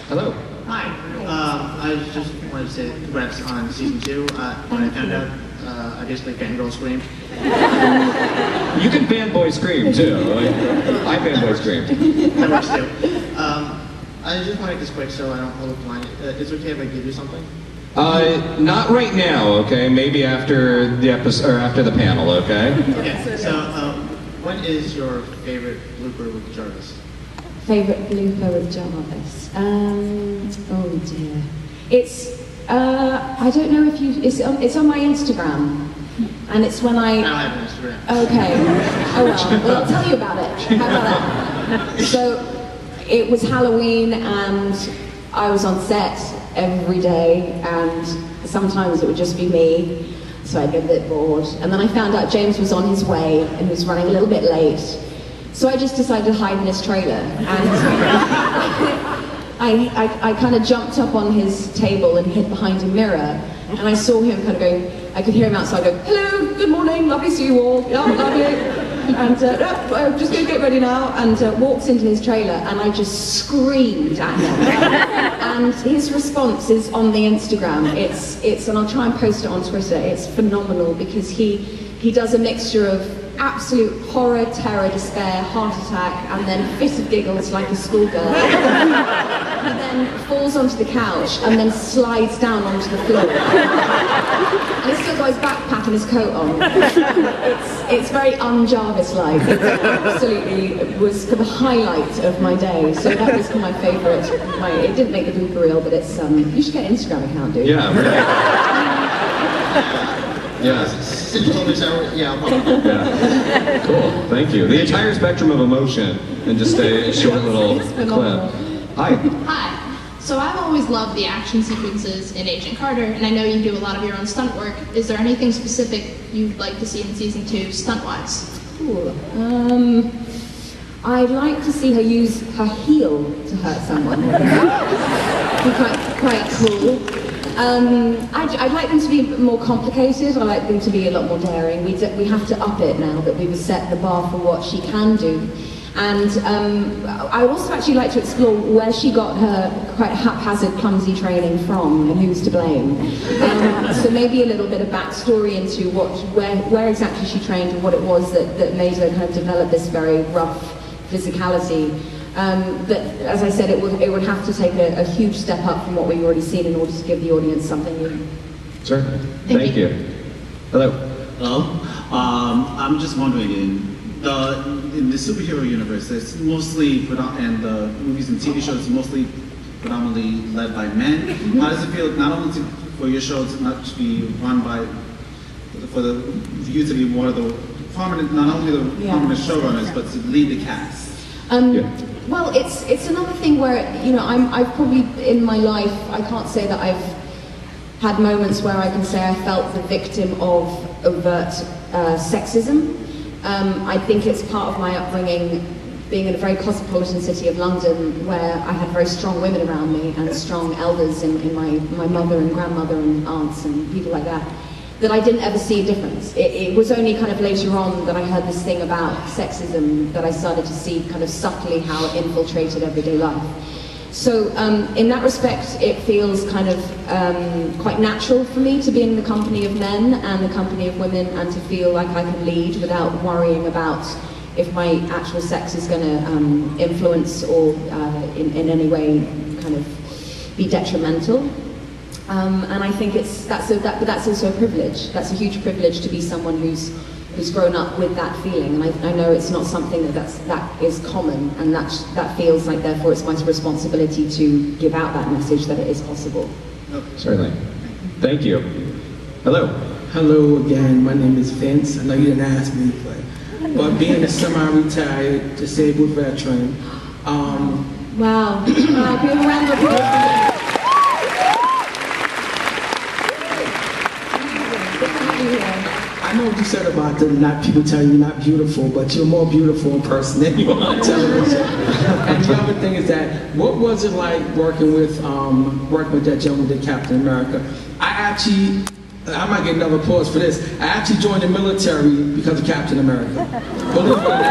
Hello. Hi. I just wanted to say congrats on season 2. When I found out, I basically fangirl screamed. You can fanboy scream too. I fanboy screamed. That works too. I just want to make this quick so I don't hold up the line. Is it okay if I give you something? Not right now, okay? Maybe after the episode or after the panel, okay? Okay. So, what is your favorite blooper with Jarvis? Favorite blooper with Jarvis? Oh dear. It's I don't know if you. It's on my Instagram, and it's when I don't have an Instagram. Okay. Oh well. I'll tell you about it. How about that? So, it was Halloween, and I was on set every day, and sometimes it would just be me, so I'd get a bit bored. And then I found out James was on his way and he was running a little bit late, so I just decided to hide in his trailer. And I kind of jumped up on his table and hid behind a mirror, and I saw him kind of going, I could hear him outside go, "Hello, good morning, lovely to see you all, yeah, lovely." And I'm just going to get ready now, and walks into his trailer, and I just screamed at him. And his response is on the Instagram. It's, and I'll try and post it on Twitter. It's phenomenal because he does a mixture of absolute horror, terror, despair, heart attack, and then fit of giggles like a schoolgirl. He then falls onto the couch and then slides down onto the floor. And he's still got his backpack and his coat on. It's very un-Jarvis-like. It absolutely was the highlight of my day. So that was my favourite. It didn't make the blooper reel, but it's you should get an Instagram account, dude. Yeah. Really. Yeah. Since you told me so, yeah, I'll probably. Yeah. Cool. Thank you. The entire spectrum of emotion in just a short little clip. Hi. Hi. So I've always loved the action sequences in Agent Carter, and I know you do a lot of your own stunt work. Is there anything specific you'd like to see in season 2, stunt-wise? Cool. I'd like to see her use her heel to hurt someone. Be quite cool. I'd like them to be more complicated. I'd like them to be a lot more daring. We have to up it now that we've set the bar for what she can do. And I would also actually like to explore where she got her quite haphazard, clumsy training from and who's to blame. So maybe a little bit of backstory into where exactly she trained and what it was that made her kind of develop this very rough physicality. But as I said, it would have to take a huge step up from what we've already seen in order to give the audience something new. Certainly. Thank you. Hello. Hello. I'm just wondering, in the superhero universe, it's mostly, and the movies and TV shows, mostly predominantly led by men. How does it feel, not only for your show to not to be run by, for you to be one of the prominent, not only the prominent showrunners, but to lead the cast? Well, it's another thing where, you know, I've probably, in my life, I can't say that I've had moments where I can say I felt the victim of overt sexism. I think it's part of my upbringing, being in a very cosmopolitan city of London, where I had very strong women around me and strong elders in my mother and grandmother and aunts and people like that, that I didn't ever see a difference. It was only kind of later on that I heard this thing about sexism that I started to see kind of subtly how it infiltrated everyday life. So in that respect, it feels kind of quite natural for me to be in the company of men and the company of women, and to feel like I can lead without worrying about if my actual sex is going to influence or in any way kind of be detrimental. And I think but that's also a privilege. That's a huge privilege to be someone who's grown up with that feeling. And I know it's not something that is common, and that feels like, therefore, it's my responsibility to give out that message that it is possible. Certainly. Thank you. Hello. Hello again. My name is Vince. I know you didn't ask me, but being a semi-retired disabled veteran. Wow. Wow. Give a round of applause. I know what you said about not people telling you not beautiful, but you're more beautiful in person than you are on television. And the other thing is that, what was it like working with that gentleman that did Captain America? I might get another applause for this. I actually joined the military because of Captain America. Believe it or not.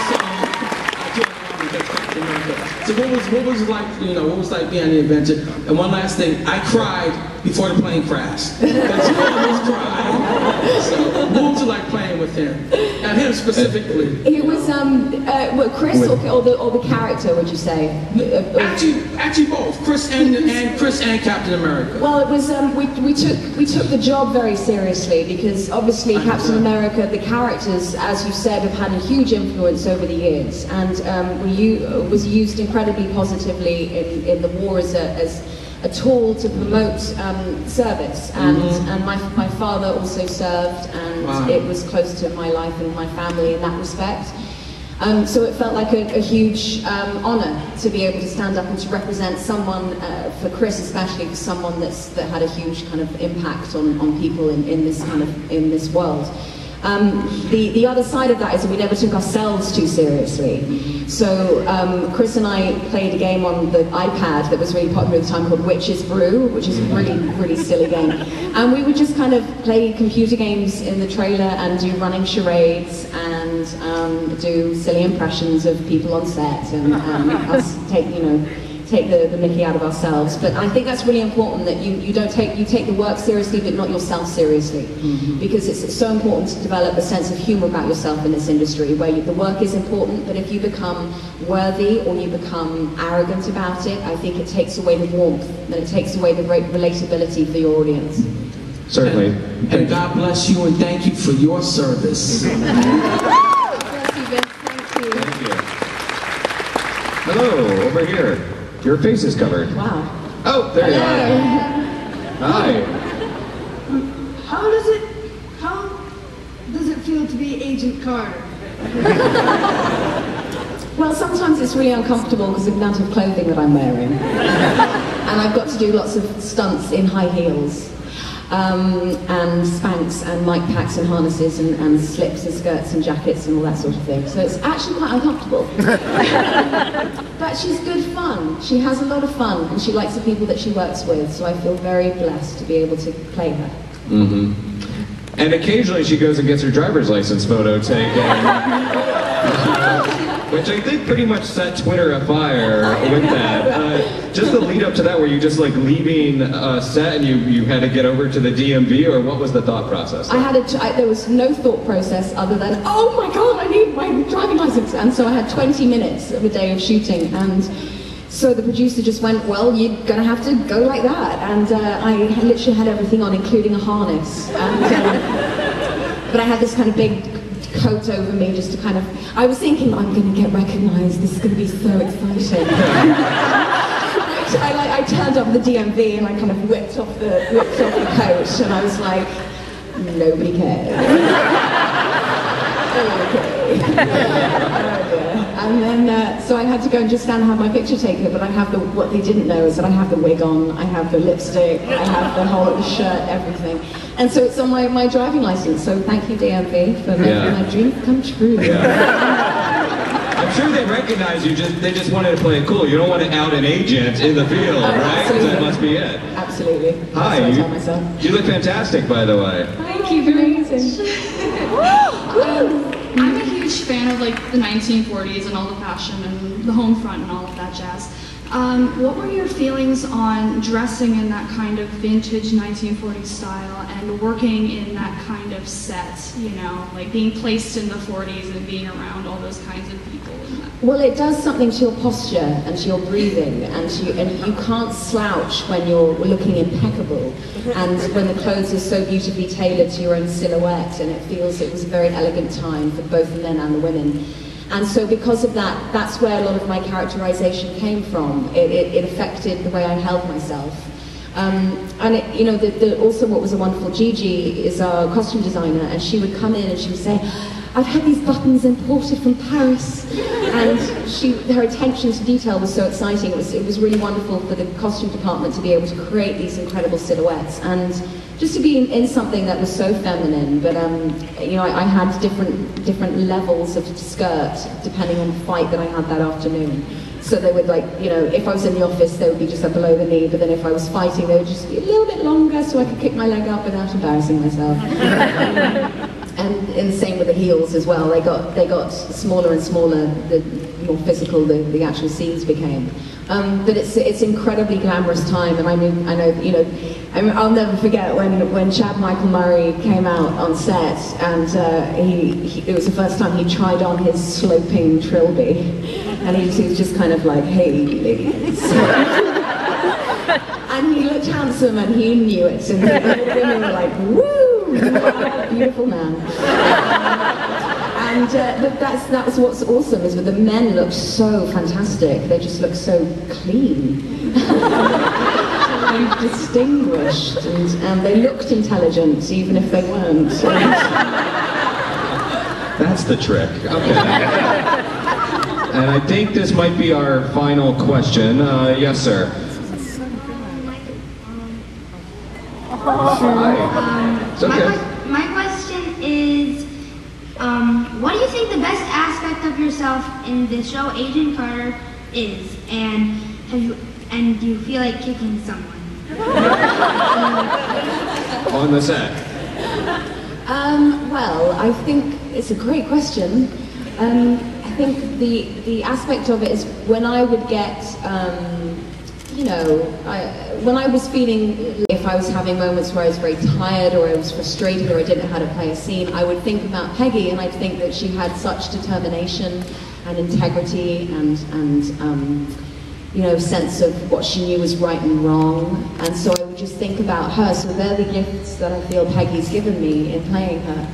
So, I joined the army because of Captain America. So what was it like, what was like being the adventure? And one last thing, I cried before the plane crashed. Because you always cry. So what was it like playing with him? And him specifically. It was, Chris or the character, would you say? Actually both, Chris and Captain America. Well, it was, we took the job very seriously because obviously Captain America, the characters, as you said, have had a huge influence over the years, and was used incredibly positively in the war as a tool to promote service, and my father also served, and it was close to my life and my family in that respect. So it felt like a huge honour to be able to stand up and to represent someone, for Chris especially, someone that had a huge kind of impact on people in this world. The other side of that is that we never took ourselves too seriously. So Chris and I played a game on the iPad that was really popular at the time called Witch's Brew, which is a really silly game. And we would just kind of play computer games in the trailer and do running charades and do silly impressions of people on set and us take the mickey out of ourselves. But I think that's really important, that you take the work seriously but not yourself seriously, because it's so important to develop a sense of humor about yourself in this industry where the work is important, but if you become worthy or you become arrogant about it, I think it takes away the warmth and it takes away the relatability for your audience. Certainly. And God bless you and thank you for your service. God bless you, Vince. Thank you. Thank you. Hello, over here. Your face is covered. Wow. Oh, there you are. Hi. How does it feel to be Agent Carter? Well, sometimes it's really uncomfortable because of the amount of clothing that I'm wearing. And I've got to do lots of stunts in high heels. And spanks and mic packs and harnesses and slips and skirts and jackets and all that sort of thing. So it's actually quite uncomfortable. But she's good fun. She has a lot of fun and she likes the people that she works with. So I feel very blessed to be able to play her. And occasionally she goes and gets her driver's license photo taken. Which I think pretty much set Twitter afire with that. Just the lead up to that, were you just like leaving a set and you had to get over to the DMV, or what was the thought process? There was no thought process other than, oh my god, I need my driving license. And so I had 20 minutes of a day of shooting, and so the producer just went, well, you're gonna have to go like that. And I literally had everything on, including a harness. And, but I had this kind of big coat over me just to kind of, I was thinking, I'm going to get recognised, this is going to be so exciting. I turned up the DMV and I kind of whipped off the coat and I was like, nobody cares. And then, so I had to go and just stand and have my picture taken, but I have what they didn't know is that I have the wig on, I have the lipstick, I have the whole shirt, everything. And so it's on my driving license, so thank you DMV for making my dream come true. I'm sure they recognize you, they just wanted to play it cool. You don't want to out an agent in the field, right? Absolutely. That must be it. Absolutely. Hi, you look fantastic, by the way. Thank you, amazing. I'm a huge fan of like the 1940s and all the fashion and the home front and all of that jazz. What were your feelings on dressing in that kind of vintage 1940s style and working in that kind of set, you know, like being placed in the 40s and being around all those kinds of people? Well, it does something to your posture and to your breathing, and you can't slouch when you're looking impeccable, and when the clothes are so beautifully tailored to your own silhouette, and it was a very elegant time for both the men and the women. And so because of that, that's where a lot of my characterization came from. It affected the way I held myself. And also what was a wonderful, Gigi is our costume designer, and she would come in and she would say, I've had these buttons imported from Paris, and her attention to detail was so exciting. It was really wonderful for the costume department to be able to create these incredible silhouettes, and just to be in something that was so feminine. But I had different levels of skirt depending on the fight that I had that afternoon. So they would if I was in the office, they would be just up below the knee, but then if I was fighting, they would just be a little bit longer so I could kick my leg up without embarrassing myself. And the same with the heels as well. They got smaller and smaller the more physical the actual scenes became. But it's incredibly glamorous time, and I know, you know, I'll never forget when Chad Michael Murray came out on set, and it was the first time he tried on his sloping trilby, and he was just kind of like, hey ladies. And he looked handsome, and he knew it, and they were like, woo, you are a beautiful man. And that was what's awesome, is that the men looked so fantastic. They just looked so clean and distinguished, and they looked intelligent, even if they weren't. That's the trick. Okay. And I think this might be our final question. Yes, sir. Hi. It's okay. My question is, what do you think the best aspect of yourself in the show Agent Carter is, and do you feel like kicking someone? On the set. Well, I think it's a great question. I think the aspect of it is when I would get, you know, when I was feeling, if I was having moments where I was very tired or I was frustrated or I didn't know how to play a scene, I would think about Peggy, and I'd think that she had such determination and integrity and you know, sense of what she knew was right and wrong. And so I would just think about her. So they're the gifts that I feel Peggy's given me in playing her.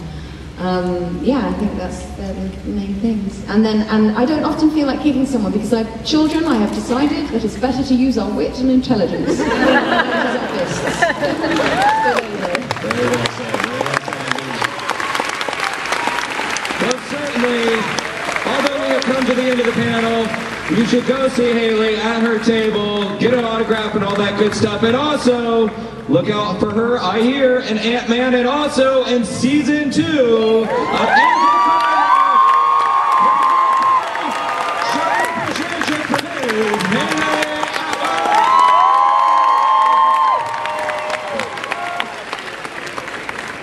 Yeah, I think they're the main things. And I don't often feel like kicking someone because I have children. I have decided that it's better to use our wit and intelligence. Very well said. Very well said, Well, certainly, although we have come to the end of the panel, you should go see Hayley at her table, get an autograph and all that good stuff, and also look out for her, I hear, in Ant-Man, and also in season 2 of